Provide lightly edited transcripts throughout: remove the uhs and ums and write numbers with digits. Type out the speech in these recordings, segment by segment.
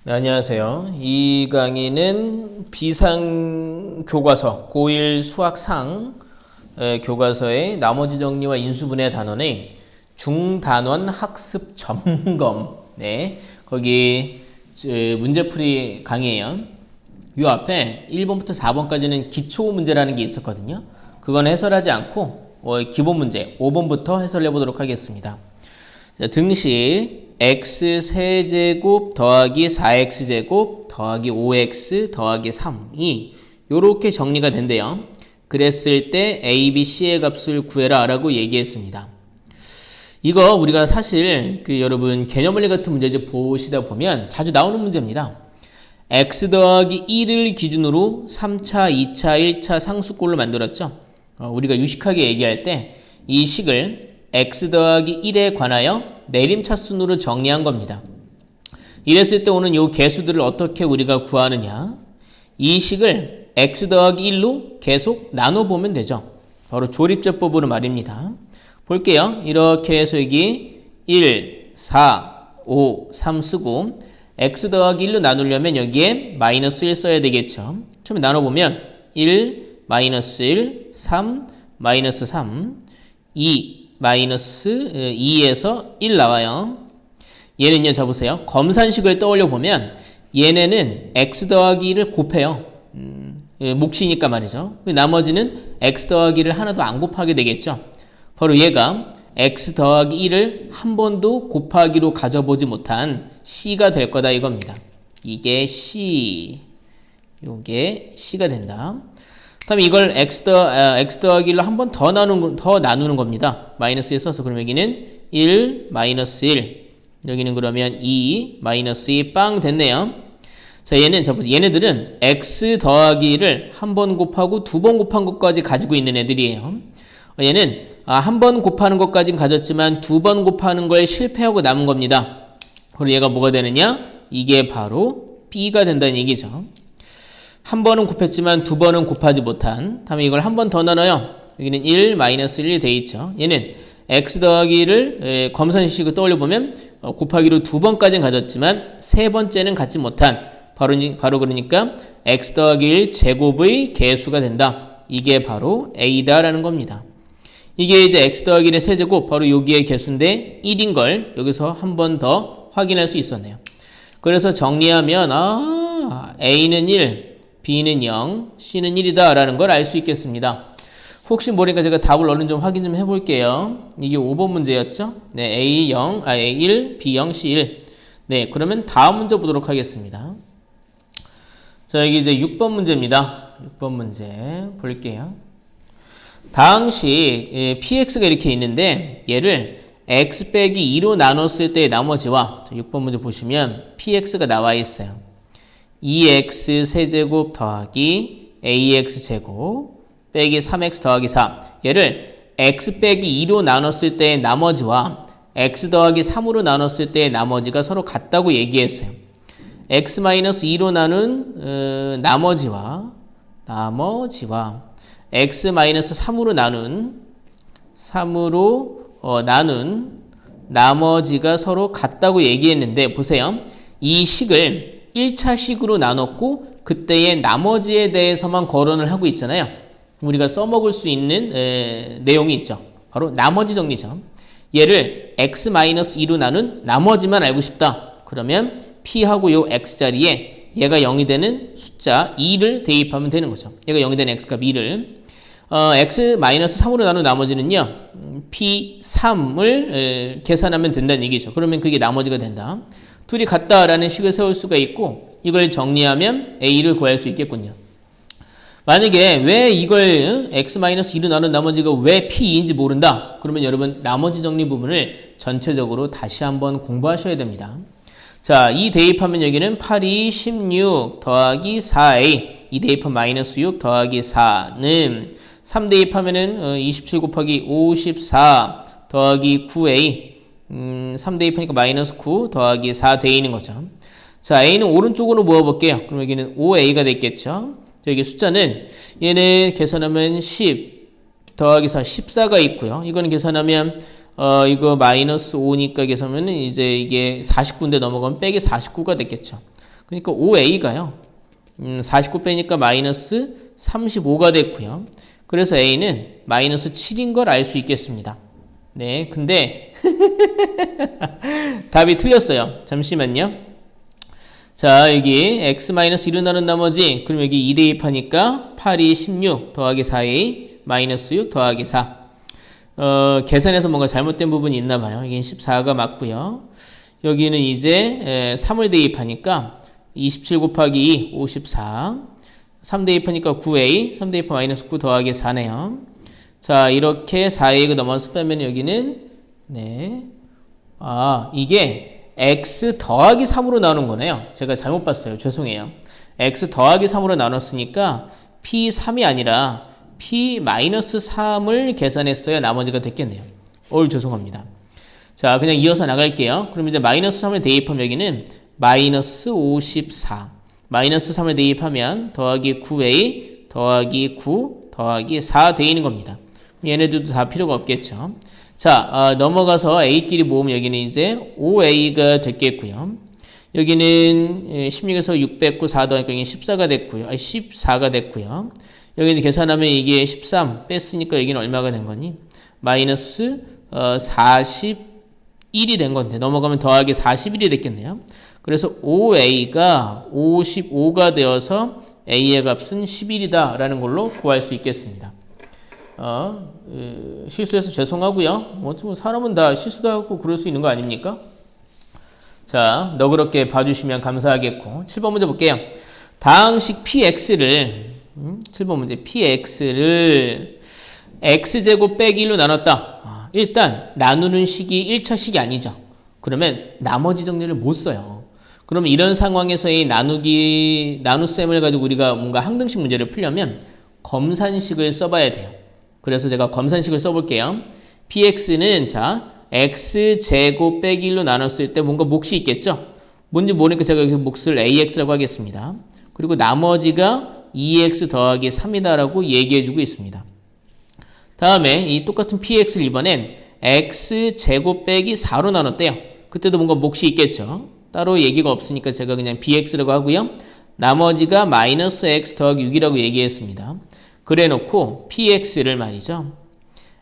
네, 안녕하세요. 이 강의는 비상교과서 고1 수학상 교과서의 나머지 정리와 인수분해 단원의 중단원 학습 점검, 거기 문제풀이 강의예요. 요 앞에 1번부터 4번까지는 기초 문제라는 게 있었거든요. 그건 해설하지 않고 기본 문제 5번부터 해설해 보도록 하겠습니다. 자, 등식 x 세제곱 더하기 4x제곱 더하기 5x 더하기 3이 요렇게 정리가 된대요. 그랬을 때 a, b, c의 값을 구해라 라고 얘기했습니다. 이거 우리가 사실 여러분 개념원리 같은 문제 보시다 보면 자주 나오는 문제입니다. x 더하기 1을 기준으로 3차, 2차, 1차 상수꼴로 만들었죠. 우리가 유식하게 얘기할 때 이 식을 x 더하기 1에 관하여 내림차순으로 정리한 겁니다. 이랬을 때 오는 요 개수들을 어떻게 우리가 구하느냐. 이 식을 x 더하기 1로 계속 나눠보면 되죠. 바로 조립제법으로 말입니다. 볼게요. 이렇게 해서 여기 1, 4, 5, 3 쓰고 x 더하기 1로 나누려면 여기에 마이너스 1 써야 되겠죠. 처음에 나눠보면 1, 마이너스 1, 3, 마이너스 3, 2, 마이너스 2에서 1 나와요. 얘는요, 자 보세요. 검산식을 떠올려 보면 얘네는 x 더하기 1을 곱해요. 몫이니까 말이죠. 나머지는 x 더하기 1을 하나도 안 곱하게 되겠죠. 바로 얘가 x 더하기 1을 한 번도 곱하기로 가져보지 못한 c가 될 거다 이겁니다. 이게 c, 요게 c가 된다. 다음에 이걸 x 더하기 1로 한 번 더 나누는 겁니다. 마이너스에 써서. 그럼 여기는 1, 마이너스 1. 여기는 그러면 2, 마이너스 2, 빵 됐네요. 자, 얘네들은 x 더하기 1을 한 번 곱하고 두 번 곱한 것까지 가지고 있는 애들이에요. 얘는 한 번 곱하는 것까지는 가졌지만 두 번 곱하는 걸 실패하고 남은 겁니다. 그리고 얘가 뭐가 되느냐? 이게 바로 b가 된다는 얘기죠. 한 번은 곱했지만 두 번은 곱하지 못한. 다음에 이걸 한 번 더 나눠요. 여기는 1, 마이너스 1이 돼 있죠. 얘는 x 더하기 1을 검산식을 떠올려보면 곱하기로 두 번까지는 가졌지만 세 번째는 갖지 못한 바로 그러니까 x 더하기 1 제곱의 개수가 된다. 이게 바로 a다라는 겁니다. 이게 이제 x 더하기 1의 세제곱 바로 여기의 개수인데 1인 걸 여기서 한 번 더 확인할 수 있었네요. 그래서 정리하면 a는 1, b는 0, c는 1이다 라는 걸 알 수 있겠습니다. 혹시 모르니까 제가 답을 얼른 좀 확인 좀 해볼게요. 이게 5번 문제였죠? 네, A1, B 0, C 1. 네, 그러면 다음 문제 보도록 하겠습니다. 자, 여기 이제 6번 문제입니다. 6번 문제 볼게요. 다항식 px가 이렇게 있는데 얘를 x 빼기 2로 나눴을 때의 나머지와 6번 문제 보시면 px가 나와 있어요. 2x 세제곱 더하기 ax 제곱 빼기 3x 더하기 4. 얘를 x 빼기 2로 나눴을 때의 나머지와 x 더하기 3으로 나눴을 때의 나머지가 서로 같다고 얘기했어요. x 마이너스 2로 나눈 나머지와 x 마이너스 3으로 나눈 나머지가 서로 같다고 얘기했는데 보세요. 이 식을 1차 식으로 나눴고 그때의 나머지에 대해서만 거론을 하고 있잖아요. 우리가 써먹을 수 있는 내용이 있죠. 바로 나머지 정리죠. 얘를 x-2로 나눈 나머지만 알고 싶다. 그러면 p하고 요 x자리에 얘가 0이 되는 숫자 2를 대입하면 되는 거죠. 얘가 0이 되는 x값 2를 x-3으로 나눈 나머지는요. p3을 계산하면 된다는 얘기죠. 그러면 그게 나머지가 된다. 둘이 같다라는 식을 세울 수가 있고 이걸 정리하면 a를 구할 수 있겠군요. 만약에 왜 이걸 x-2로 나눈 나머지가 왜 p2인지 모른다. 그러면 여러분 나머지 정리 부분을 전체적으로 다시 한번 공부하셔야 됩니다. 자, 2 대입하면 여기는 8, 2, 16 더하기 4a 2 대입하면 마이너스 6 더하기 4는 3 대입하면은 27 곱하기 54 더하기 9a 3 대입하니까 마이너스 9 더하기 4 돼 있는 거죠. 자, a는 오른쪽으로 모아볼게요. 그럼 여기는 5a가 됐겠죠. 여기 숫자는 얘네 계산하면 10 더하기 4, 14가 있고요. 이거는 계산하면 이거 마이너스 5니까 계산하면 이제 이게 49인데 넘어가면 빼기 49가 됐겠죠. 그러니까 5a가요. 49 빼니까 마이너스 35가 됐고요. 그래서 a는 마이너스 7인 걸 알 수 있겠습니다. 네, 근데 답이 틀렸어요. 잠시만요. 자, 여기 x-1을 나눈 나머지, 그럼 여기 2 대입하니까 8이 16 더하기 4a 마이너스 6 더하기 4. 계산에서 뭔가 잘못된 부분이 있나 봐요. 이게 14가 맞고요. 여기는 이제 3을 대입하니까 27 곱하기 2, 54. 3 대입하니까 9a, 3 대입하 마이너스 9 더하기 4네요. 자, 이렇게 4a가 넘어서 빼면 여기는, 네. 아, 이게 x 더하기 3으로 나눈 거네요. 제가 잘못 봤어요. 죄송해요. x 더하기 3으로 나눴으니까 p3이 아니라 p-3을 계산했어야 나머지가 됐겠네요. 죄송합니다. 자, 그냥 이어서 나갈게요. 그럼 이제 마이너스 3을 대입하면 여기는 마이너스 54. 마이너스 3을 대입하면 더하기 9a 더하기 9 더하기 4 되는 겁니다. 얘네들도 다 필요가 없겠죠. 자, 넘어가서 a끼리 모으면 여기는 이제 5a가 됐겠고요. 여기는 16에서 6 뺐고 4 더하니까 14가 됐고요. 14가 됐고요. 여기 이제 계산하면 이게 13 뺐으니까 여기는 얼마가 된 거니? 마이너스 41이 된 건데 넘어가면 더하기 41이 됐겠네요. 그래서 5a가 55가 되어서 a의 값은 11이다 라는 걸로 구할 수 있겠습니다. 실수해서 죄송하고요. 뭐 사람은 다 실수도 하고 그럴 수 있는 거 아닙니까? 자, 너그럽게 봐주시면 감사하겠고 7번 문제 볼게요. 다항식 px를 7번 문제 px를 x제곱 빼기 1로 나눴다. 일단 나누는 식이 1차식이 아니죠. 그러면 나머지 정리를 못 써요. 그러면 이런 상황에서의 나눗셈을 가지고 우리가 뭔가 항등식 문제를 풀려면 검산식을 써봐야 돼요. 그래서 제가 검산식을 써볼게요. px는 자 x제곱 빼기 1로 나눴을 때 뭔가 몫이 있겠죠. 뭔지 모르니까 제가 여기서 몫을 ax라고 하겠습니다. 그리고 나머지가 2x 더하기 3이다 라고 얘기해주고 있습니다. 다음에 이 똑같은 px를 이번엔 x제곱 빼기 4로 나눴대요. 그때도 뭔가 몫이 있겠죠. 따로 얘기가 없으니까 제가 그냥 bx라고 하고요. 나머지가 마이너스 x 더하기 6이라고 얘기했습니다. 그래 놓고 px를 말이죠.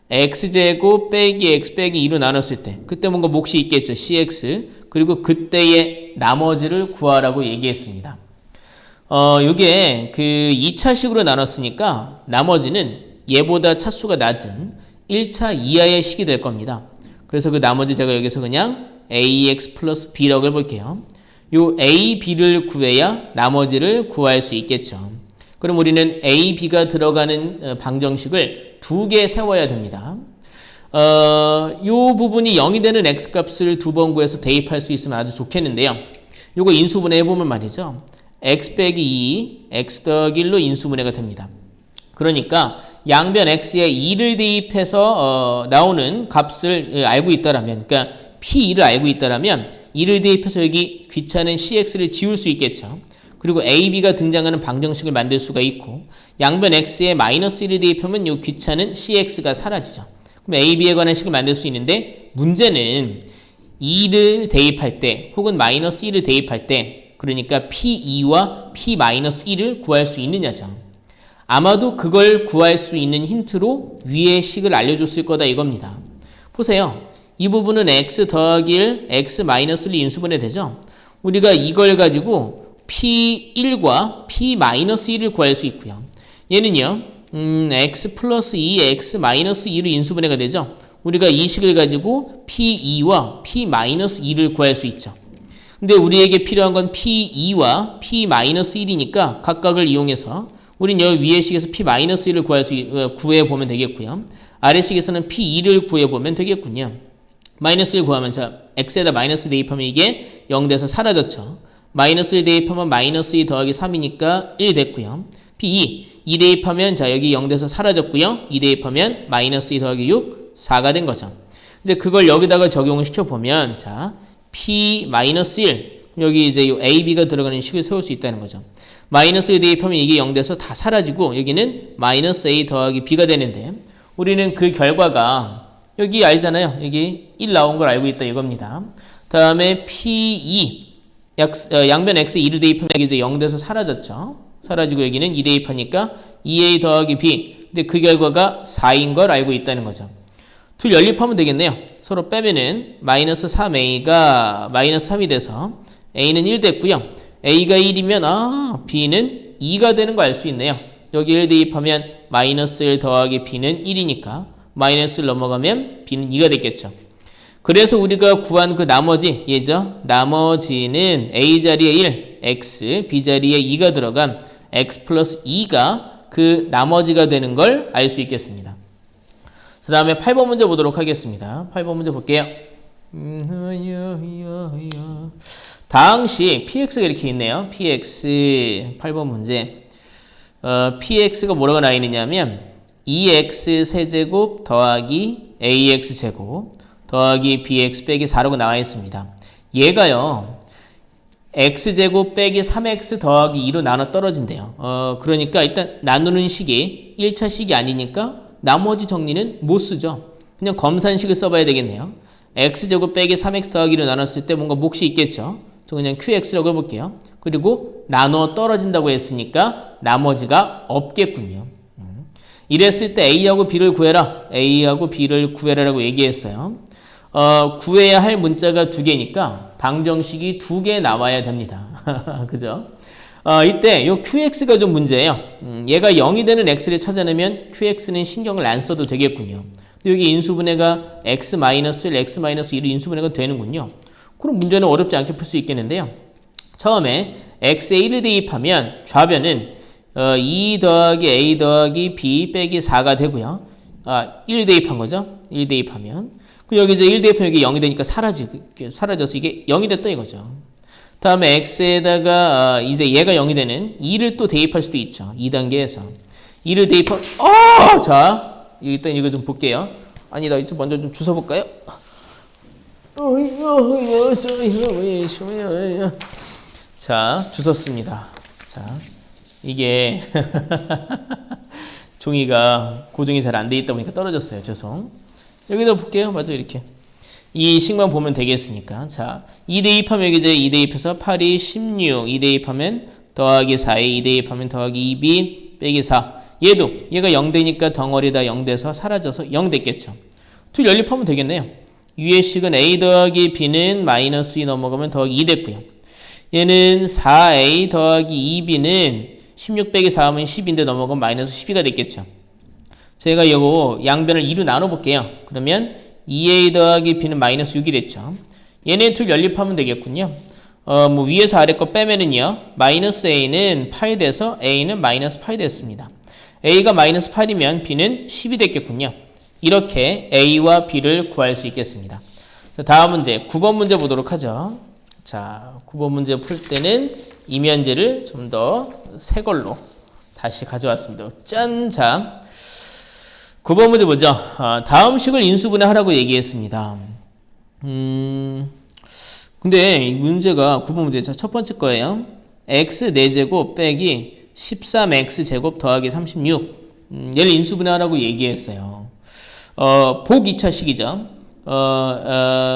x제곱 빼기 x 빼기 2로 나눴을 때 그때 뭔가 몫이 있겠죠. cx. 그리고 그때의 나머지를 구하라고 얘기했습니다. 요게 그 2차식으로 나눴으니까 나머지는 얘보다 차수가 낮은 1차 이하의 식이 될 겁니다. 그래서 그 나머지 제가 여기서 그냥 ax 플러스 b라고 해볼게요. 요 a, b를 구해야 나머지를 구할 수 있겠죠. 그럼 우리는 a, b가 들어가는 방정식을 2개 세워야 됩니다. 요 부분이 0이 되는 x값을 2번 구해서 대입할 수 있으면 아주 좋겠는데요. 요거 인수분해 해보면 말이죠. x 빼기 2, x 더하기 1로 인수분해가 됩니다. 그러니까 양변 x에 2를 대입해서 나오는 값을 알고 있다라면, 그러니까 p2를 알고 있다라면 2를 대입해서 여기 귀찮은 cx를 지울 수 있겠죠. 그리고 a, b가 등장하는 방정식을 만들 수가 있고 양변 x에 마이너스 1을 대입하면 이 귀찮은 cx가 사라지죠. 그럼 a, b에 관한 식을 만들 수 있는데 문제는 2를 대입할 때 혹은 마이너스 1을 대입할 때 그러니까 p2와 p-1을 구할 수 있느냐죠. 아마도 그걸 구할 수 있는 힌트로 위의 식을 알려줬을 거다 이겁니다. 보세요. 이 부분은 x 더하기 1, x-1을 인수분해 되죠. 우리가 이걸 가지고 p1과 p-1을 구할 수 있고요. 얘는요. x 플러스 2, x-2로 인수분해가 되죠. 우리가 이 식을 가지고 p2와 p-2를 구할 수 있죠. 근데 우리에게 필요한 건 p2와 p-1이니까 각각을 이용해서 우린 여기 위의 식에서 p-1을 구해보면 되겠고요. 아래 식에서는 p2를 구해보면 되겠군요. 마이너스 1 구하면 자 x에다 마이너스 대입하면 이게 0 돼서 사라졌죠. 마이너스 1 대입하면 마이너스 2 더하기 3이니까 1 됐고요. p2 2 대입하면 자 여기 0 돼서 사라졌고요. 2 대입하면 마이너스 2 더하기 6 4가 된 거죠. 이제 그걸 여기다가 적용을 시켜보면 자 p-1 여기 이제 요 a, b가 들어가는 식을 세울 수 있다는 거죠. 마이너스 1 대입하면 이게 0 돼서 다 사라지고 여기는 마이너스 a 더하기 b가 되는데 우리는 그 결과가 여기 알잖아요. 여기 1 나온 걸 알고 있다 이겁니다. 다음에 p2 양변 x 2를 대입하면 이제 0 돼서 사라졌죠. 사라지고 여기는 2 대입하니까 2a 더하기 b. 근데 그 결과가 4인 걸 알고 있다는 거죠. 둘 연립하면 되겠네요. 서로 빼면은 마이너스 3a가 마이너스 3이 돼서 a는 1 됐고요. a가 1이면 b는 2가 되는 거 알 수 있네요. 여기 1 대입하면 마이너스 1 더하기 b는 1이니까 마이너스를 넘어가면 b는 2가 됐겠죠. 그래서 우리가 구한 그 나머지 얘죠. 나머지는 a 자리에 1, x, b 자리에 2가 들어간 x 플러스 2가 그 나머지가 되는 걸 알 수 있겠습니다. 그 다음에 8번 문제 보도록 하겠습니다. 8번 문제 볼게요. 당시 px가 이렇게 있네요. px 8번 문제. px가 뭐라고 나와 있느냐면 2x 세제곱 더하기 ax 제곱 더하기 bx 빼기 4라고 나와 있습니다. 얘가요. x제곱 빼기 3x 더하기 2로 나눠 떨어진대요. 그러니까 일단 나누는 식이 1차 식이 아니니까 나머지 정리는 못 쓰죠. 그냥 검산식을 써봐야 되겠네요. x제곱 빼기 3x 더하기 2로 나눴을 때 뭔가 몫이 있겠죠. 저 그냥 qx라고 해볼게요. 그리고 나눠 떨어진다고 했으니까 나머지가 없겠군요. 이랬을 때 a하고 b를 구해라. a하고 b를 구해라라고 얘기했어요. 구해야 할 문자가 두 개니까 방정식이 두 개 나와야 됩니다. 그죠? 이때 요 qx가 좀 문제예요. 얘가 0이 되는 x를 찾아내면 qx는 신경을 안 써도 되겠군요. 근데 여기 인수분해가 x-1, x-2로 인수분해가 되는군요. 그럼 문제는 어렵지 않게 풀 수 있겠는데요. 처음에 x에 1을 대입하면 좌변은 2 더하기 a 더하기 b 빼기 4가 되고요. 1 대입한 거죠. 1 대입하면. 그럼 여기 이제 1 대입하면 이게 0이 되니까 사라져서 이게 0이 됐다 이거죠. 다음에 x에다가 이제 얘가 0이 되는 2를 또 대입할 수도 있죠. 2단계에서. 2를 대입하면 자, 일단 이거 좀 볼게요. 아니다, 이제 먼저 좀 주워볼까요? 자, 주웠습니다. 자, 이게 종이가 고정이 잘 안 돼 있다 보니까 떨어졌어요. 죄송. 여기다 볼게요. 맞아, 이렇게. 이 식만 보면 되겠으니까. 자, 2 대입하면 여기 이제 2 대입해서 8이 16, 2 대입하면 더하기 4에 2 대입하면 더하기 2b 빼기 4. 얘가 0 되니까 덩어리다 0 돼서 사라져서 0 됐겠죠. 둘 연립하면 되겠네요. 위의 식은 a 더하기 b는 마이너스 2 넘어가면 더하기 2 됐고요. 얘는 4a 더하기 2b는 16 빼기 4하면 10인데 넘어가면 마이너스 12가 됐겠죠. 제가 이거 양변을 2로 나눠볼게요. 그러면 2a 더하기 b는 마이너스 6이 됐죠. 얘네 둘 연립하면 되겠군요. 위에서 아래 거 빼면은요. 마이너스 a는 8 돼서 a는 마이너스 8 됐습니다. a가 마이너스 8이면 b는 10이 됐겠군요. 이렇게 a와 b를 구할 수 있겠습니다. 자, 다음 문제 9번 문제 보도록 하죠. 자, 9번 문제 풀 때는 이면제를 좀 더 새 걸로 다시 가져왔습니다. 짠! 자, 9번 문제 보죠. 다음 식을 인수분해하라고 얘기했습니다. 근데 이 문제가 9번 문제 첫 번째 거예요. x 4제곱 빼기 13x제곱 더하기 36. 얘를 인수분해하라고 얘기했어요. 복 2차식이죠.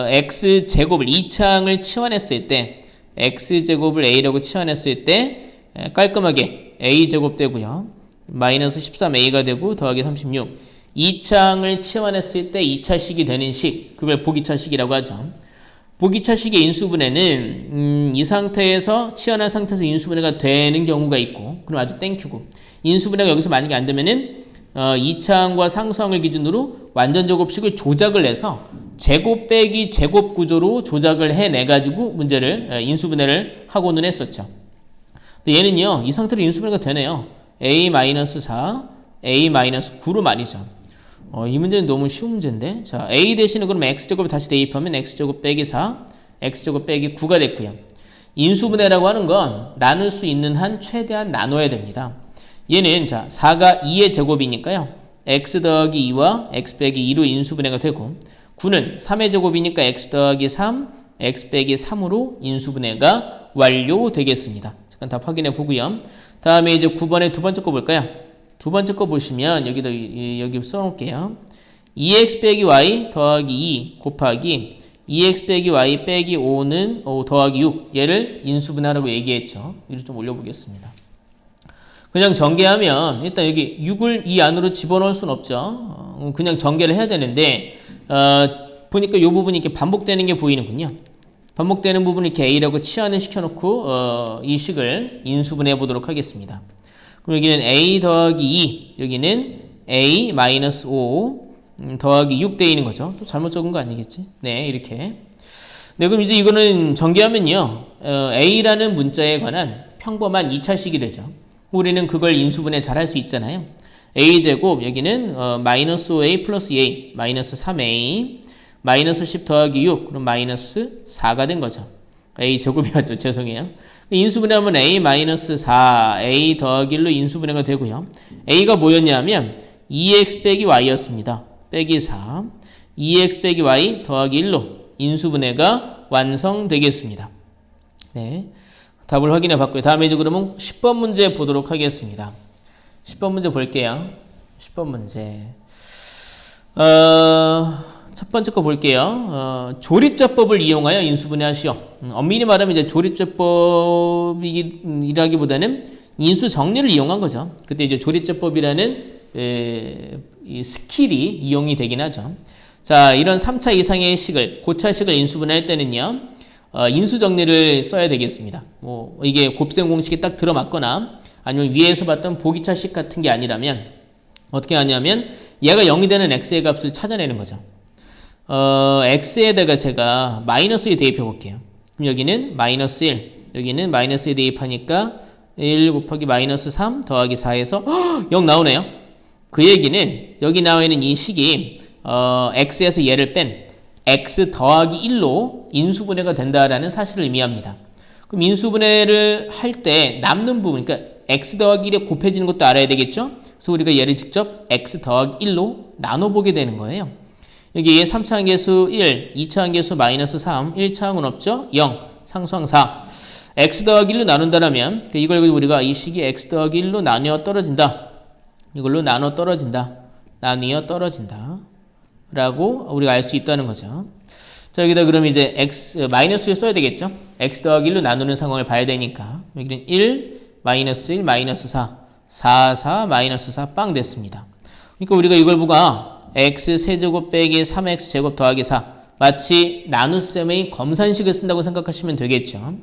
x제곱을 2창을 치환했을 때 x제곱을 a라고 치환했을 때 깔끔하게 a제곱 되고요. 마이너스 13a가 되고 더하기 36. 2창을 치환했을 때 2차식이 되는 식, 그걸 복 2차식이라고 하죠. 복 2차식의 인수분해는 이 상태에서 치환한 상태에서 인수분해가 되는 경우가 있고, 그럼 아주 땡큐고, 인수분해가 여기서 만약에 안 되면은 2차항과 상수항을 기준으로 완전 제곱식을 조작을 해서 제곱 빼기 제곱 구조로 조작을 해내가지고 문제를 인수분해를 하고는 했었죠. 근데 얘는요, 이 상태로 인수분해가 되네요. a-4, a-9로 말이죠. 이 문제는 너무 쉬운 문제인데. 자, a 대신에 그럼 x제곱을 다시 대입하면 x제곱 빼기 4, x제곱 빼기 9가 됐고요. 인수분해라고 하는 건 나눌 수 있는 한 최대한 나눠야 됩니다. 얘는 자 4가 2의 제곱이니까요. x 더하기 2와 x 빼기 2로 인수분해가 되고 9는 3의 제곱이니까 x 더하기 3, x 빼기 3으로 인수분해가 완료되겠습니다. 잠깐 답 확인해 보고요. 다음에 이제 9번에 두 번째 거 볼까요? 두 번째 거 보시면 여기 써놓을게요. 2x 빼기 y 더하기 2 곱하기 2x 빼기 y 빼기 5는 5 더하기 6 얘를 인수분해하라고 얘기했죠. 위로 좀 올려보겠습니다. 그냥 전개하면 일단 여기 6을 이 안으로 집어넣을 수는 없죠. 그냥 전개를 해야 되는데 보니까 이 부분이 이렇게 반복되는 게 보이는군요. 반복되는 부분을 이렇게 A라고 치환을 시켜놓고 이 식을 인수분해 보도록 하겠습니다. 그럼 여기는 A 더하기 2 여기는 A 마이너스 5 더하기 6 돼 있는 거죠. 또 잘못 적은 거 아니겠지? 네, 이렇게. 네, 그럼 이제 이거는 전개하면요. A라는 문자에 관한 평범한 2차식이 되죠. 우리는 그걸 인수분해 잘 할 수 있잖아요. A제곱, 여기는 마이너스 5A 플러스 A, 마이너스 3A, 마이너스 10 더하기 6, 그럼 마이너스 4가 된 거죠. A제곱이었죠. 죄송해요. 인수분해하면 A 마이너스 4, A 더하기 1로 인수분해가 되고요. A가 뭐였냐면 2x 빼기 y였습니다. 빼기 4, 2x 빼기 y 더하기 1로 인수분해가 완성되겠습니다. 네, 답을 확인해 봤고요. 다음에 이제 그러면 10번 문제 보도록 하겠습니다. 10번 문제 볼게요. 10번 문제. 첫 번째 거 볼게요. 조립제법을 이용하여 인수분해하시오. 엄밀히 말하면 이제 조립제법이라기보다는 인수 정리를 이용한 거죠. 그때 이제 조립제법이라는 이 스킬이 이용이 되긴 하죠. 자, 이런 3차 이상의 식을, 고차식을 인수분해할 때는요, 인수 정리를 써야 되겠습니다. 뭐, 이게 곱셈 공식에 딱 들어맞거나, 아니면 위에서 봤던 보기차식 같은 게 아니라면, 어떻게 하냐면, 얘가 0이 되는 x의 값을 찾아내는 거죠. x에다가 제가 마이너스 1 대입해 볼게요. 그럼 여기는 마이너스 1, 여기는 마이너스 1 대입하니까 1 곱하기 마이너스 3 더하기 4에서 0 나오네요. 그 얘기는 여기 나와 있는 이 식이 x에서 얘를 뺀 x 더하기 1로 인수분해가 된다라는 사실을 의미합니다. 그럼 인수분해를 할 때 남는 부분, 그러니까 x 더하기 1에 곱해지는 것도 알아야 되겠죠? 그래서 우리가 얘를 직접 x 더하기 1로 나눠보게 되는 거예요. 여기 3차 항계수 1, 2차 항계수 마이너스 3, 1차 항은 없죠? 0, 상수항 4. x 더하기 1로 나눈다라면 이걸 우리가 이 식이 x 더하기 1로 나뉘어 떨어진다. 이걸로 나눠 떨어진다. 나뉘어 떨어진다. 라고 우리가 알 수 있다는 거죠. 자, 여기다 그럼 이제 마이너스를 써야 되겠죠? x 더하기 1로 나누는 상황을 봐야 되니까. 여기는 1, 마이너스 1, 마이너스 4. 4, 4, 마이너스 4, 빵 됐습니다. 그러니까 우리가 이걸 보고 x 세제곱 빼기 3x 제곱 더하기 4. 마치 나눗셈의 검산식을 쓴다고 생각하시면 되겠죠.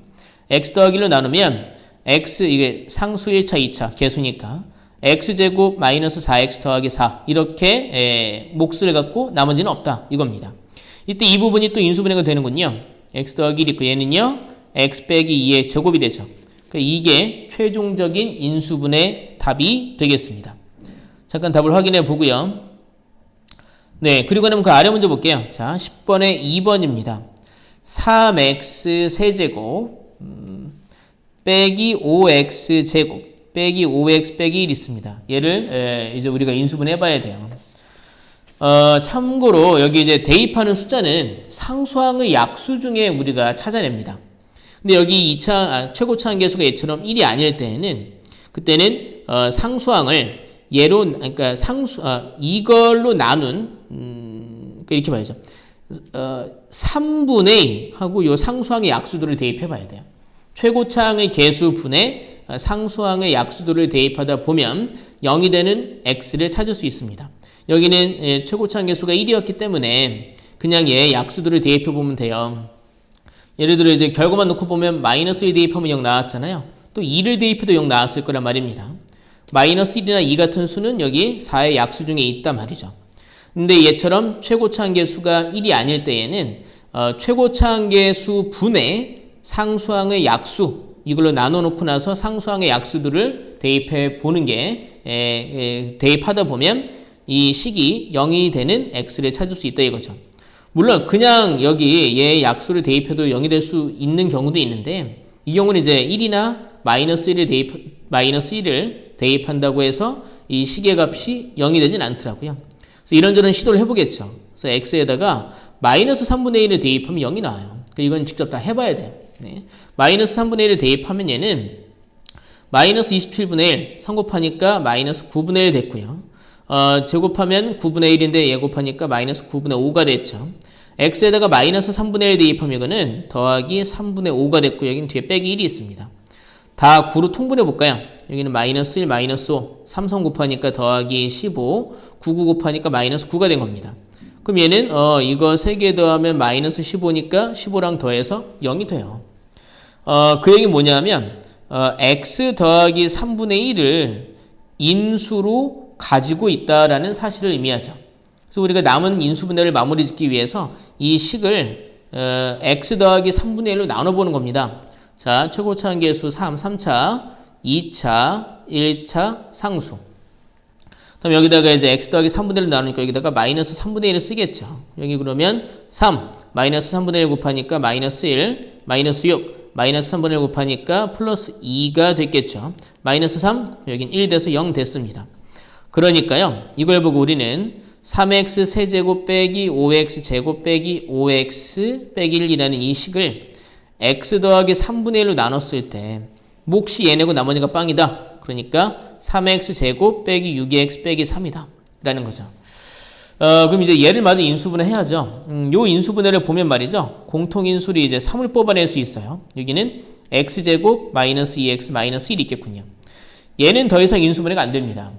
x 더하기 1로 나누면 x, 이게 상수 1차, 2차, 개수니까. x제곱 마이너스 4x 더하기 4 이렇게 몫을 갖고 나머지는 없다 이겁니다. 이때 이 부분이 또 인수분해가 되는군요. x 더하기 1 있고 얘는요 x 빼기 2의 제곱이 되죠. 그러니까 이게 최종적인 인수분해 답이 되겠습니다. 잠깐 답을 확인해 보고요. 네, 그리고 그럼 그 아래 문제 볼게요. 자, 10번에 2번입니다. 3x 세제곱 빼기 5x 제곱 빼기 5x 빼기 1 있습니다. 얘를 이제 우리가 인수분해 해봐야 돼요. 참고로 여기 이제 대입하는 숫자는 상수항의 약수 중에 우리가 찾아냅니다. 근데 여기 최고차 항계수가 얘처럼 1이 아닐 때에는 그때는 상수항을 얘로, 그러니까 이걸로 나눈 이렇게 봐야죠. 3분의 하고 요 상수항의 약수들을 대입해 봐야 돼요. 최고차항의 개수분의 상수항의 약수들을 대입하다 보면 0이 되는 x를 찾을 수 있습니다. 여기는 최고차항 개수가 1이었기 때문에 그냥 얘 약수들을 대입해 보면 돼요. 예를 들어 이제 결과만 놓고 보면 마이너스 1 대입하면 0 나왔잖아요. 또 2를 대입해도 0 나왔을 거란 말입니다. 마이너스 1이나 2 같은 수는 여기 4의 약수 중에 있단 말이죠. 근데 얘처럼 최고차항 개수가 1이 아닐 때에는 최고차항 개수 분의 상수항의 약수 이걸로 나눠놓고 나서 상수항의 약수들을 대입해 보는 게 대입하다 보면 이 식이 0이 되는 x를 찾을 수 있다 이거죠. 물론 그냥 여기 얘 약수를 대입해도 0이 될 수 있는 경우도 있는데 이 경우는 이제 1이나 마이너스 1을 대입한다고 해서 이 식의 값이 0이 되진 않더라고요. 그래서 이런저런 시도를 해보겠죠. 그래서 x에다가 마이너스 3분의 1을 대입하면 0이 나와요. 그러니까 이건 직접 다 해봐야 돼요. 네. 마이너스 3분의 1을 대입하면 얘는 마이너스 27분의 1, 3 곱하니까 마이너스 9분의 1 됐고요. 제곱하면 9분의 1인데 얘 곱하니까 마이너스 9분의 5가 됐죠. x에다가 마이너스 3분의 1 대입하면 이거는 더하기 3분의 5가 됐고 여기는 뒤에 빼기 1이 있습니다. 다 9로 통분해 볼까요? 여기는 마이너스 1, 마이너스 5, 3성 곱하니까 더하기 15, 99 곱하니까 마이너스 9가 된 겁니다. 그럼 얘는 이거 3개 더하면 마이너스 15니까 15랑 더해서 0이 돼요. 그 얘기 뭐냐면 x 더하기 3분의 1을 인수로 가지고 있다라는 사실을 의미하죠. 그래서 우리가 남은 인수분해를 마무리 짓기 위해서 이 식을 x 더하기 3분의 1로 나눠보는 겁니다. 자, 최고차 한계수 3, 3차, 2차, 1차 상수. 그럼 여기다가 이제 x 더하기 3분의 1로 나누니까 여기다가 마이너스 3분의 1을 쓰겠죠. 여기 그러면 3, 마이너스 3분의 1 곱하니까 마이너스 1, 마이너스 6, 마이너스 3분의 1 곱하니까 플러스 2가 됐겠죠. 마이너스 3, 여긴 1 돼서 0 됐습니다. 그러니까요, 이걸 보고 우리는 3x 세제곱 빼기 5x 제곱 빼기 5x 빼기 1이라는 이 식을 x 더하기 3분의 1로 나눴을 때 몫이 얘네고 나머지가 빵이다. 그러니까 3x 제곱 빼기 6x 빼기 3이다. 라는 거죠. 그럼 이제 얘를 마저 인수분해 해야죠. 요 인수분해를 보면 말이죠. 공통인수로 이제 3을 뽑아낼 수 있어요. 여기는 x제곱 마이너스 2x 마이너스 1이 있겠군요. 얘는 더 이상 인수분해가 안 됩니다.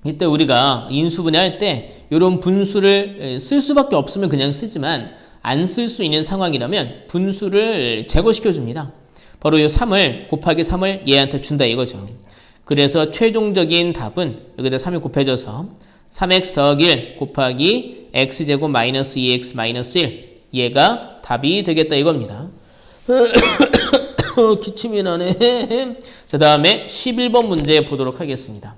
이때 우리가 인수분해 할 때 이런 분수를 쓸 수밖에 없으면 그냥 쓰지만 안 쓸 수 있는 상황이라면 분수를 제거시켜 줍니다. 바로 이 3을 곱하기 3을 얘한테 준다 이거죠. 그래서 최종적인 답은 여기다 3이 곱해져서 3x 더하기 1 곱하기 x제곱 마이너스 2x 마이너스 1 얘가 답이 되겠다 이겁니다. 기침이 나네. 자, 다음에 11번 문제 보도록 하겠습니다.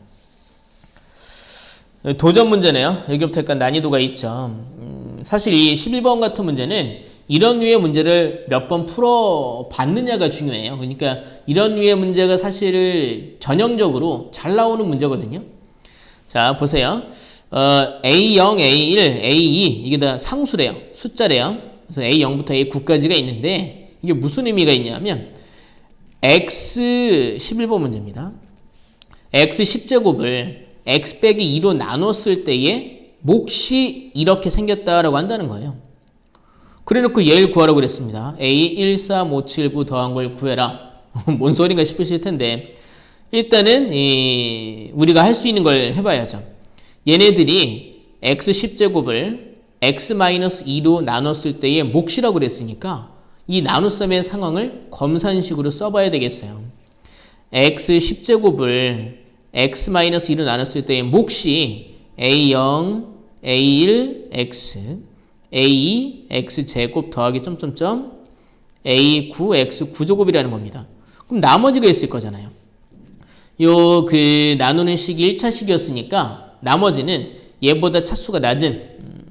도전 문제네요. 여기부터 약간 난이도가 있죠. 사실 이 11번 같은 문제는 이런 류의 문제를 몇 번 풀어봤느냐가 중요해요. 그러니까 이런 류의 문제가 사실 전형적으로 잘 나오는 문제거든요. 자, 보세요. A0, A1, A2 이게 다 상수래요. 숫자래요. 그래서 A0부터 A9까지가 있는데 이게 무슨 의미가 있냐면 X 11번 문제입니다. X 10제곱을 X 빼기 2로 나눴을 때의 몫이 이렇게 생겼다라고 한다는 거예요. 그래놓고 얘를 구하라고 그랬습니다. A 1, 3, 5, 7, 9 더한 걸 구해라. 뭔 소린가 싶으실 텐데 일단은 우리가 할 수 있는 걸 해봐야죠. 얘네들이 x 10제곱을 x-2로 나눴을 때의 몫이라고 그랬으니까 이 나눗셈의 상황을 검산식으로 써봐야 되겠어요. x 10제곱을 x-2로 나눴을 때의 몫이 a0, a1, x, a2, x제곱 더하기 점점점 a9, x9제곱이라는 겁니다. 그럼 나머지가 있을 거잖아요. 나누는 식이 1차 식이었으니까 나머지는 얘보다 차수가 낮은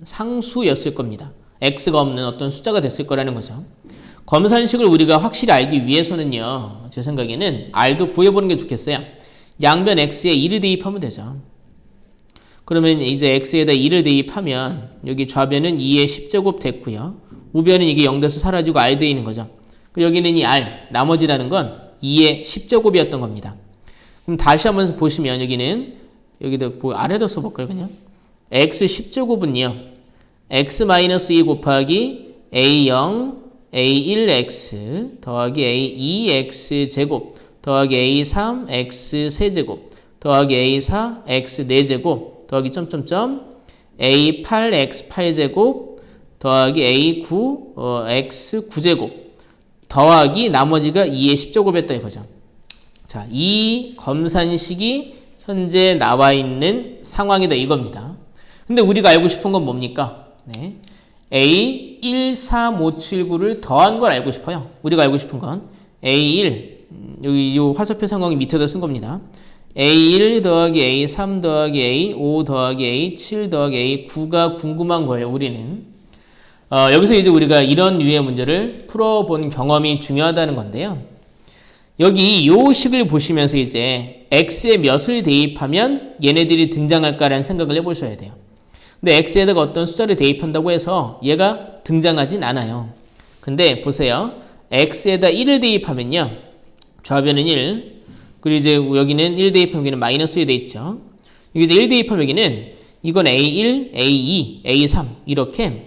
상수였을 겁니다. x가 없는 어떤 숫자가 됐을 거라는 거죠. 검산식을 우리가 확실히 알기 위해서는요. 제 생각에는 r도 구해보는 게 좋겠어요. 양변 x에 2를 대입하면 되죠. 그러면 이제 x에다 2를 대입하면 여기 좌변은 2의 10제곱 됐고요. 우변은 이게 0 돼서 사라지고 r 되는 거죠. 여기는 이 r, 나머지라는 건 2의 10제곱이었던 겁니다. 그럼 다시 한번 보시면 여기다 아래도 써볼까요 그냥? x 10제곱은요. x-2 곱하기 a0, a1x 더하기 a2x 제곱 더하기 a3, x 세제곱 더하기 a4, x 4제곱 더하기 점점점 a8, x 8제곱 더하기 a9, x 9제곱 더하기 나머지가 2의 10제곱이었다 이거죠. 자, 이 검산식이 현재 나와 있는 상황이다 이겁니다. 근데 우리가 알고 싶은 건 뭡니까? 네. A 1, 3, 5, 7, 9를 더한 걸 알고 싶어요. 우리가 알고 싶은 건 A1, 여기 이 화살표 상황이 밑에다 쓴 겁니다. A1 더하기 A3 더하기 A5 더하기 A7 더하기 A9가 궁금한 거예요, 우리는. 여기서 이제 우리가 이런 류의 문제를 풀어본 경험이 중요하다는 건데요. 여기 요 식을 보시면서 이제 x에 몇을 대입하면 얘네들이 등장할까라는 생각을 해보셔야 돼요. 근데 x에다가 어떤 숫자를 대입한다고 해서 얘가 등장하진 않아요. 근데 보세요. x에다 1을 대입하면요. 좌변은 1, 그리고 이제 여기는 1 대입하면 여기는 마이너스 1 돼 있죠. 여기 이제 1 대입하면 여기는 이건 A1, A2, A3 이렇게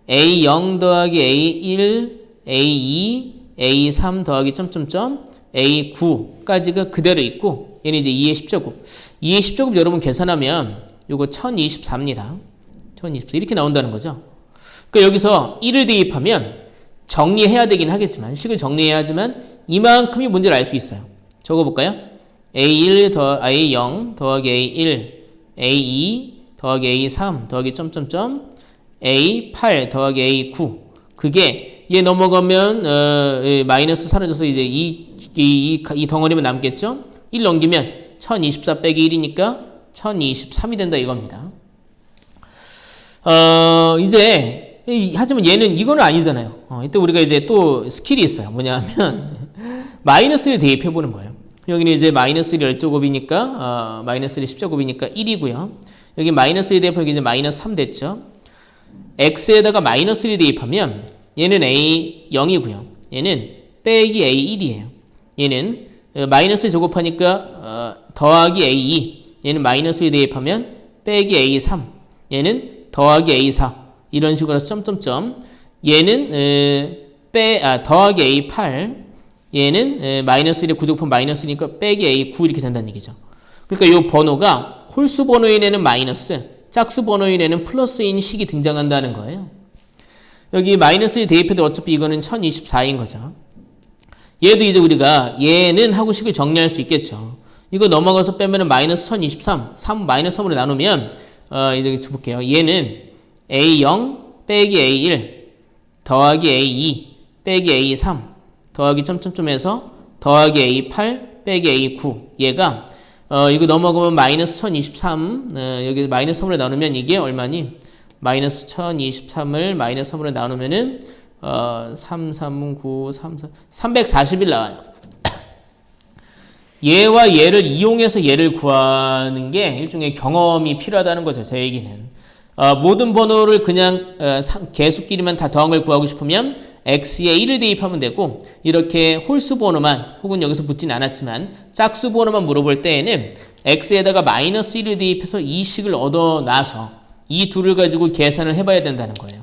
A0 더하기 A1, A2, A3 더하기 점점점 A9까지가 그대로 있고 얘는 이제 2의 10제곱. 2의 10제곱 여러분 계산하면 요거 1024입니다. 1024 이렇게 나온다는 거죠. 그러니까 여기서 1을 대입하면 정리해야 되긴 하겠지만 식을 정리해야 하지만 이만큼이 문제를 알 수 있어요. 적어볼까요? A1 A0 더하기 A1 A2 더하기 A3 더하기 점점점 A8 더하기 A9 그게 얘 넘어가면 마이너스 사라져서 이제 이 덩어리만 남겠죠? 1 넘기면 1024 빼기 1이니까 1023이 된다 이겁니다. 이제 하지만 얘는 이거는 아니잖아요. 이때 우리가 이제 또 스킬이 있어요. 뭐냐면 마이너스를 대입해 보는 거예요. 여기는 이제 마이너스 1이 10제곱이니까 마이너스 1이 10제곱이니까 1이고요. 여기 마이너스 1 대입하면 이제 마이너스 3 됐죠. x에다가 마이너스 1 대입하면 얘는 A0이고요. 얘는 빼기 A1이에요. 얘는 마이너스 1 제곱하니까 더하기 A2 얘는 마이너스 1 대입하면 빼기 A3 얘는 더하기 A4 이런 식으로 해서 점점점 얘는 더하기 A8 얘는 마이너스 1에 9 제곱하면 마이너스 1이니까 빼기 A9 이렇게 된다는 얘기죠. 그러니까 이 번호가 홀수 번호인 애는 마이너스 짝수 번호인 애는 플러스인 식이 등장한다는 거예요. 여기 마이너스 1 대입해도 어차피 이거는 1024인 거죠. 얘도 이제 우리가 얘는 하고 식을 정리할 수 있겠죠. 이거 넘어가서 빼면은 마이너스 1023 마이너스 3으로 나누면 이제 볼게요. 얘는 A0 빼기 A1 더하기 A2 빼기 A3 더하기 점점점에서 더하기 A8 빼기 A9 얘가 이거 넘어가면 마이너스 1023 여기 마이너스 3으로 나누면 이게 얼마니? 마이너스 1023을 마이너스 3으로 나누면은 3, 3, 9, 3, 4 341 나와요. 얘와 얘를 이용해서 얘를 구하는 게 일종의 경험이 필요하다는 거죠. 제 얘기는. 모든 번호를 그냥 개수끼리만 다 더한 걸 구하고 싶으면 x에 1을 대입하면 되고 이렇게 홀수 번호만 혹은 여기서 붙진 않았지만 짝수 번호만 물어볼 때에는 x에다가 마이너스 1을 대입해서 이 식을 얻어놔서 이 둘을 가지고 계산을 해봐야 된다는 거예요.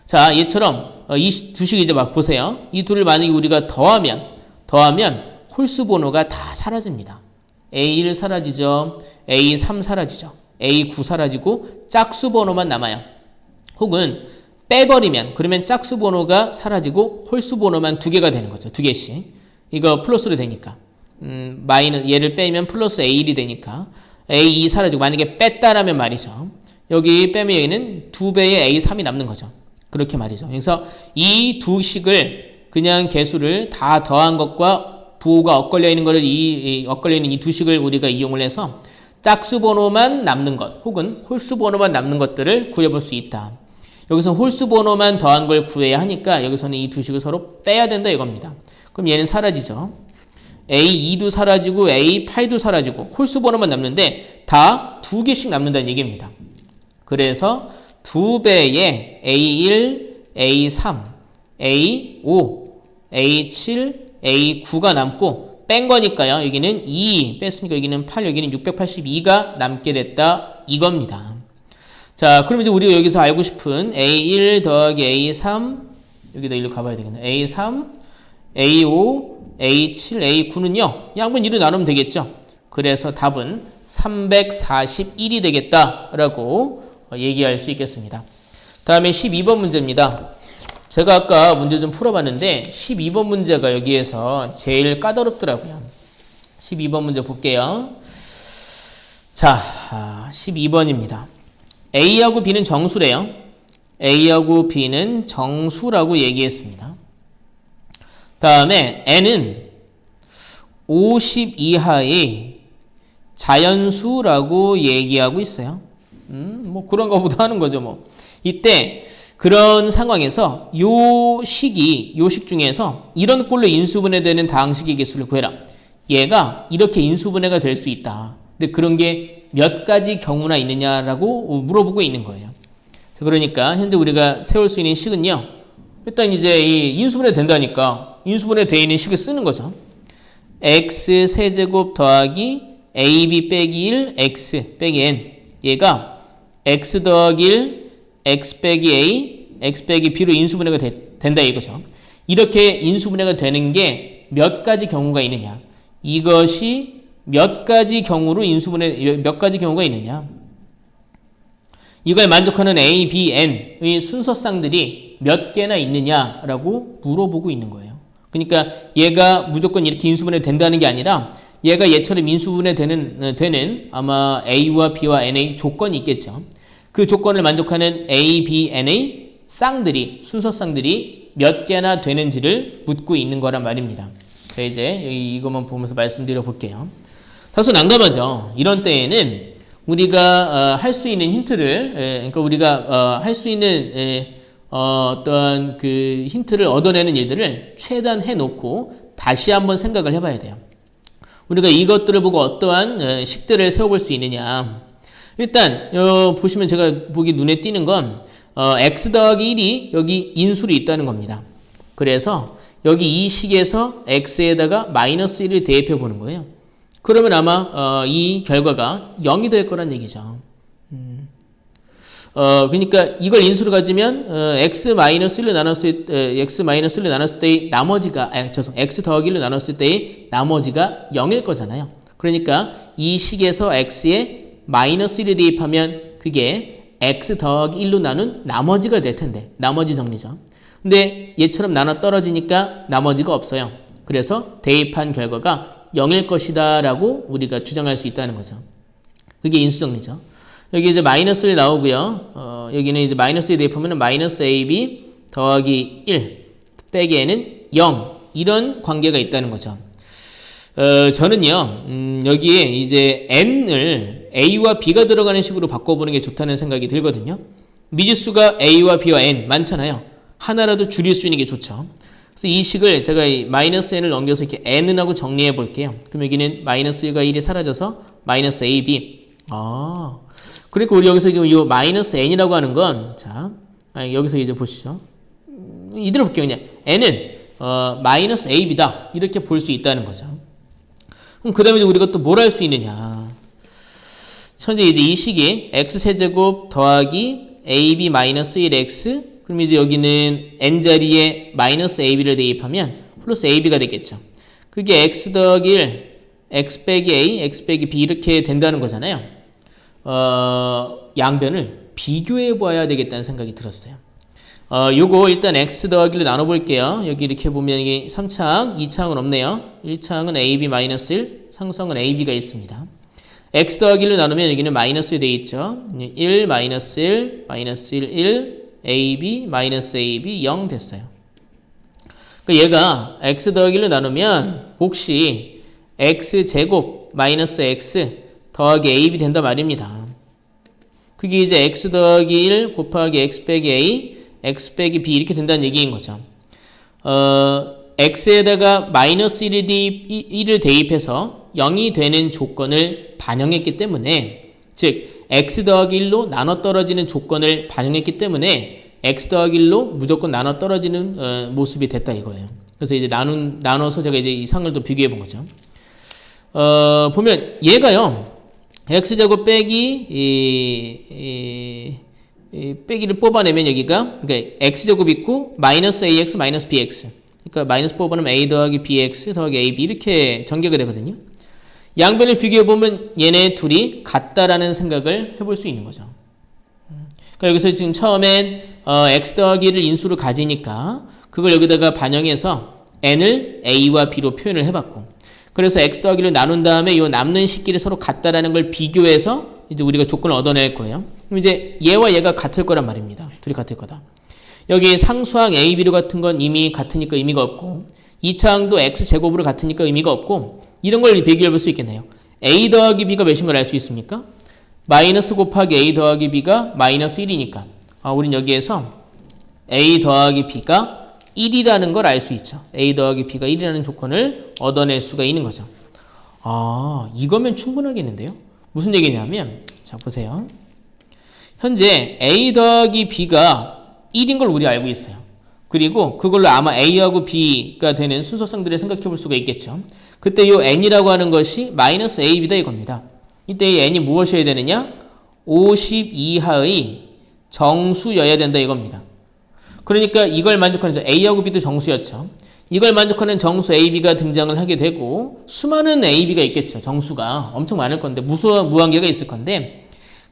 자, 얘처럼 이 두 식 이제 막 보세요. 이 둘을 만약에 우리가 더하면 홀수 번호가 다 사라집니다. A1 사라지죠. A3 사라지죠. A9 사라지고 짝수 번호만 남아요. 혹은 빼버리면 그러면 짝수 번호가 사라지고 홀수 번호만 두 개가 되는 거죠. 두 개씩. 이거 플러스로 되니까. 얘를 빼면 플러스 A1이 되니까 A2 사라지고 만약에 뺐다라면 말이죠. 여기 빼면 여기는 2배의 A3이 남는 거죠. 그렇게 말이죠. 그래서 이 두 식을 그냥 개수를 다 더한 것과 부호가 엇걸려 있는 거를 엇걸려 있는 이 두 식을 우리가 이용을 해서 짝수 번호만 남는 것 혹은 홀수 번호만 남는 것들을 구해볼 수 있다. 여기서 홀수 번호만 더한 걸 구해야 하니까 여기서는 이 두 식을 서로 빼야 된다 이겁니다. 그럼 얘는 사라지죠. A2도 사라지고 A8도 사라지고 홀수 번호만 남는데 다 두 개씩 남는다는 얘기입니다. 그래서 2배의 A1, A3, A5, A7, A9가 남고 뺀 거니까요. 여기는 2 뺐으니까 여기는 8, 여기는 682가 남게 됐다 이겁니다. 자, 그럼 이제 우리가 여기서 알고 싶은 A1 더하기 A3 여기다 일로 가봐야 되겠네. A3, A5, A7, A9는요. 양분 2로 나누면 되겠죠. 그래서 답은 341이 되겠다라고 얘기할 수 있겠습니다. 다음에 12번 문제입니다. 제가 아까 문제 좀 풀어봤는데 12번 문제가 여기에서 제일 까다롭더라고요. 12번 문제 볼게요. 자, 12번입니다. A하고 B는 정수래요. A하고 B는 정수라고 얘기했습니다. 다음에 N은 50 이하의 자연수라고 얘기하고 있어요. 뭐 그런 거보다 하는 거죠, 뭐. 이때 그런 상황에서 요 식 중에서 이런 꼴로 인수분해되는 다항식의 개수를 구해라. 얘가 이렇게 인수분해가 될 수 있다. 근데 그런 게 몇 가지 경우나 있느냐라고 물어보고 있는 거예요. 자, 그러니까 현재 우리가 세울 수 있는 식은요. 일단 이제 이 인수분해 된다니까 인수분해 되어 있는 식을 쓰는 거죠. x 세제곱 더하기 ab 빼기 1 x 빼기 n 얘가 x 더하기 1 x 빼기 a x 빼기 b로 인수분해가 된다 이거죠. 이렇게 인수분해가 되는 게 몇 가지 경우가 있느냐. 이것이 몇 가지 경우로 몇 가지 경우가 있느냐. 이걸 만족하는 A, B, N의 순서쌍들이 몇 개나 있느냐라고 물어보고 있는 거예요. 그러니까 얘가 무조건 이렇게 인수분해 된다는 게 아니라 얘가 얘처럼 인수분해 되는 아마 A와 B와 N의 조건이 있겠죠. 그 조건을 만족하는 A, B, N의 쌍들이 순서쌍들이 몇 개나 되는지를 묻고 있는 거란 말입니다. 자, 이제 이것만 보면서 말씀드려 볼게요. 다소 난감하죠. 이런 때에는 우리가 할 수 있는 힌트를 그러니까 우리가 할 수 있는 어떤 그 힌트를 얻어내는 일들을 최대한 해놓고 다시 한번 생각을 해봐야 돼요. 우리가 이것들을 보고 어떠한 식들을 세워볼 수 있느냐. 일단 보시면 제가 보기 눈에 띄는 건 x 더하기 1이 여기 인수로 있다는 겁니다. 그래서 여기 이 식에서 x에다가 마이너스 1을 대입해 보는 거예요. 그러면 아마 이 결과가 0이 될 거란 얘기죠. 그러니까 이걸 인수로 가지면 x 마이너스 1로 나눴을 때의 나머지가 x 더하기 1로 나눴을 때의 나머지가 0일 거잖아요. 그러니까 이 식에서 x에 마이너스 1을 대입하면 그게 x 더하기 1로 나눈 나머지가 될 텐데 나머지 정리죠. 근데 얘처럼 나눠 떨어지니까 나머지가 없어요. 그래서 대입한 결과가 0일 것이다 라고 우리가 주장할 수 있다는 거죠. 그게 인수정리죠. 여기 이제 마이너스 1 나오고요. 여기는 이제 마이너스 1 대입하면 마이너스 AB 더하기 1 빼기 N은 0 이런 관계가 있다는 거죠. 저는요 여기에 이제 N을 A와 B가 들어가는 식으로 바꿔보는 게 좋다는 생각이 들거든요. 미지수가 A와 B와 N 많잖아요. 하나라도 줄일 수 있는 게 좋죠. 그래서 이 식을 제가 마이너스 N을 넘겨서 이렇게 N은 하고 정리해 볼게요. 그럼 여기는 마이너스 1과 1이 사라져서 마이너스 AB. 그러니까 우리 여기서 지금 이 마이너스 N이라고 하는 건, 자, 여기서 이제 보시죠. 이대로 볼게요. 그냥 N은 마이너스 AB다. 이렇게 볼 수 있다는 거죠. 그럼 그 다음에 우리가 또 뭘 할 수 있느냐. 현재 이제 이 식이 X세제곱 더하기 AB 마이너스 1X 그럼 이제 여기는 n자리에 마이너스 ab를 대입하면 플러스 ab가 되겠죠. 그게 x 더하기 1, x 빼기 a, x 빼기 b 이렇게 된다는 거잖아요. 양변을 비교해 봐야 되겠다는 생각이 들었어요. 요거 일단 x 더하기로 나눠볼게요. 여기 이렇게 보면 이게 3차항, 2차항은 없네요. 1차항은 ab 마이너스 1, 상수항은 ab가 있습니다. x 더하기로 나누면 여기는 마이너스 되어 있죠. 1, 마이너스 1, 마이너스 1, 1, AB, 마이너스 AB, 0 됐어요. 그러니까 얘가 x 더하기를 나누면 몫이 x제곱 마이너스 x 더하기 AB 된다 말입니다. 그게 이제 x 더하기 1 곱하기 x 빼기 a, x 빼기 b 이렇게 된다는 얘기인 거죠. x에다가 마이너스 1을 대입해서 0이 되는 조건을 반영했기 때문에 즉 x 더하기 1로 나눠 떨어지는 조건을 반영했기 때문에 x 더하기 1로 무조건 나눠 떨어지는 모습이 됐다 이거예요. 그래서 이제 나눠서 제가 이제 이 상을 또 비교해 본 거죠. 보면 얘가요 x제곱 빼기 빼기를 뽑아내면 여기가 그러니까 x제곱 있고 마이너스 ax 마이너스 bx 그러니까 마이너스 뽑아내면 a 더하기 bx 더하기 ab 이렇게 전개가 되거든요. 양변을 비교해보면 얘네 둘이 같다라는 생각을 해볼 수 있는 거죠. 그러니까 여기서 지금 처음엔 x 더하기를 인수로 가지니까 그걸 여기다가 반영해서 n을 a와 b로 표현을 해봤고 그래서 x 더하기를 나눈 다음에 이 남는 식끼리 서로 같다라는 걸 비교해서 이제 우리가 조건을 얻어낼 거예요. 그럼 이제 얘와 얘가 같을 거란 말입니다. 둘이 같을 거다. 여기 상수항 a, b로 같은 건 이미 같으니까 의미가 없고 2차항도 x제곱으로 같으니까 의미가 없고 이런 걸 비교해 볼 수 있겠네요. a 더하기 b가 몇인 걸 알 수 있습니까? 마이너스 곱하기 a 더하기 b가 마이너스 1이니까 우린 여기에서 a 더하기 b가 1이라는 걸 알 수 있죠. a 더하기 b가 1이라는 조건을 얻어낼 수가 있는 거죠. 이거면 충분하겠는데요. 무슨 얘기냐면 자 보세요. 현재 a 더하기 b가 1인 걸 우리 알고 있어요. 그리고 그걸로 아마 a하고 b가 되는 순서상들을 생각해 볼 수가 있겠죠. 그때 이 n이라고 하는 것이 마이너스 ab다 이겁니다. 이때 이 n이 무엇이어야 되느냐? 50 이하의 정수여야 된다 이겁니다. 그러니까 이걸 만족하는 A하고 B도 정수였죠. 이걸 만족하는 정수 A, B가 등장을 하게 되고 수많은 A, B가 있겠죠. 정수가 엄청 많을 건데 무한계가 있을 건데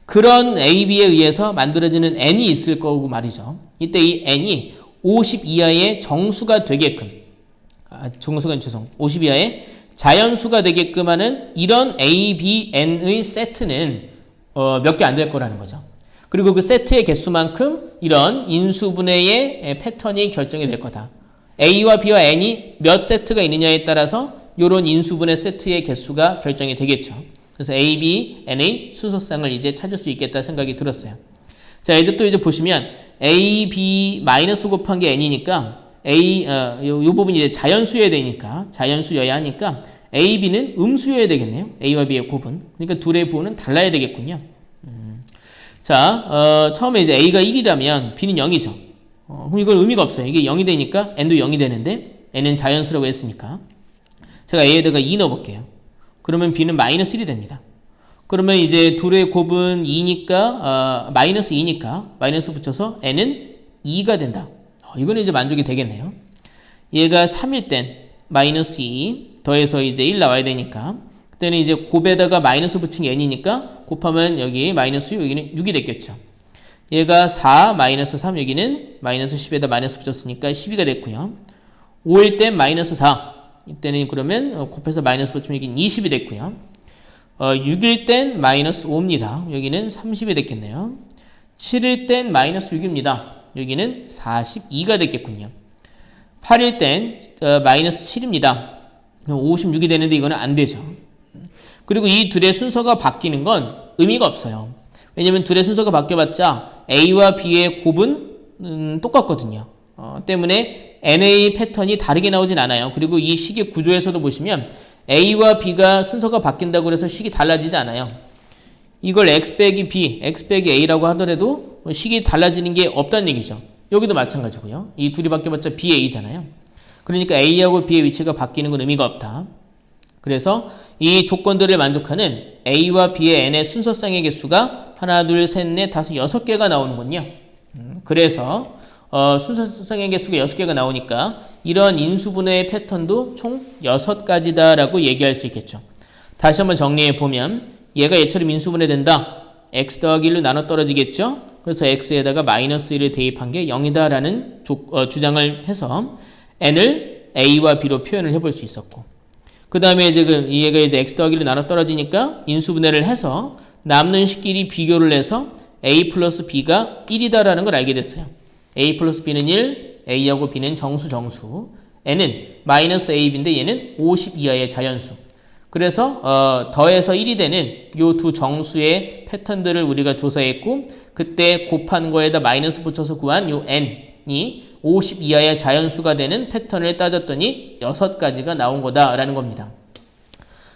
그런 A, B에 의해서 만들어지는 N이 있을 거고 말이죠. 이때 이 N이 50 이하의 정수가 되게끔 50 이하의 자연수가 되게끔 하는 이런 A, B, N의 세트는 몇 개 안 될 거라는 거죠. 그리고 그 세트의 개수만큼 이런 인수분해의 패턴이 결정이 될 거다. A와 B와 N이 몇 세트가 있느냐에 따라서 이런 인수분해 세트의 개수가 결정이 되겠죠. 그래서 A, B, N의 순서상을 이제 찾을 수 있겠다 생각이 들었어요. 자, 이제 또 보시면 A, B 마이너스 곱한 게 N이니까 요 부분이 이제 자연수여야 되니까 자연수여야 하니까 A, B는 음수여야 되겠네요. A와 B의 곱은. 그러니까 둘의 부호는 달라야 되겠군요. 자, 처음에 이제 A가 1이라면 B는 0이죠. 그럼 이건 의미가 없어요. 이게 0이 되니까 N도 0이 되는데 N은 자연수라고 했으니까 제가 A에다가 2 넣어볼게요. 그러면 B는 마이너스 1이 됩니다. 그러면 이제 둘의 곱은 2니까 마이너스 2니까 마이너스 붙여서 N은 2가 된다. 이거는 이제 만족이 되겠네요. 얘가 3일 땐 마이너스 2 더해서 이제 1 나와야 되니까 그때는 이제 곱에다가 마이너스 붙인 게 N이니까 곱하면 여기 마이너스 6, 여기는 6이 됐겠죠. 얘가 4, 마이너스 3, 여기는 마이너스 10에다 마이너스 붙였으니까 12가 됐고요. 5일 땐 마이너스 4, 이때는 그러면 곱해서 마이너스 붙이면 여기는 20이 됐고요. 6일 땐 마이너스 5입니다. 여기는 30이 됐겠네요. 7일 땐 마이너스 6입니다. 여기는 42가 됐겠군요. 8일 땐 마이너스 7입니다. 56이 되는데 이거는 안 되죠. 그리고 이 둘의 순서가 바뀌는 건 의미가 없어요. 왜냐면 둘의 순서가 바뀌어봤자 A와 B의 곱은 똑같거든요. 때문에 NA 패턴이 다르게 나오진 않아요. 그리고 이 식의 구조에서도 보시면 A와 B가 순서가 바뀐다고 해서 식이 달라지지 않아요. 이걸 X 빼기 B, X 빼기 A라고 하더라도 식이 달라지는 게 없다는 얘기죠. 여기도 마찬가지고요. 이 둘이 바뀌어봤자 B, A잖아요. 그러니까 A하고 B의 위치가 바뀌는 건 의미가 없다. 그래서 이 조건들을 만족하는 A와 B의 N의 순서상의 개수가 하나, 둘, 셋, 넷, 다섯, 6개가 나오는군요. 그래서 순서상의 개수가 6개가 나오니까 이런 인수분해의 패턴도 총 6가지다라고 얘기할 수 있겠죠. 다시 한번 정리해 보면 얘가 얘처럼 인수분해된다. x 더하기 1로 나눠 떨어지겠죠. 그래서 x에다가 마이너스 1을 대입한 게 0이다라는 주장을 해서 n을 a와 b로 표현을 해볼 수 있었고 그 다음에 지금 얘가 이제 x 더하기 1로 나눠 떨어지니까 인수분해를 해서 남는 식끼리 비교를 해서 a 플러스 b가 1이다라는 걸 알게 됐어요. a 플러스 b는 1, a하고 b는 정수, n은 마이너스 ab인데 얘는 50 이하의 자연수. 그래서 더해서 1이 되는 이 두 정수의 패턴들을 우리가 조사했고 그때 곱한 거에다 마이너스 붙여서 구한 이 n이 50 이하의 자연수가 되는 패턴을 따졌더니 6가지가 나온 거다라는 겁니다.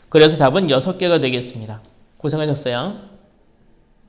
그래서 답은 6개가 되겠습니다. 고생하셨어요.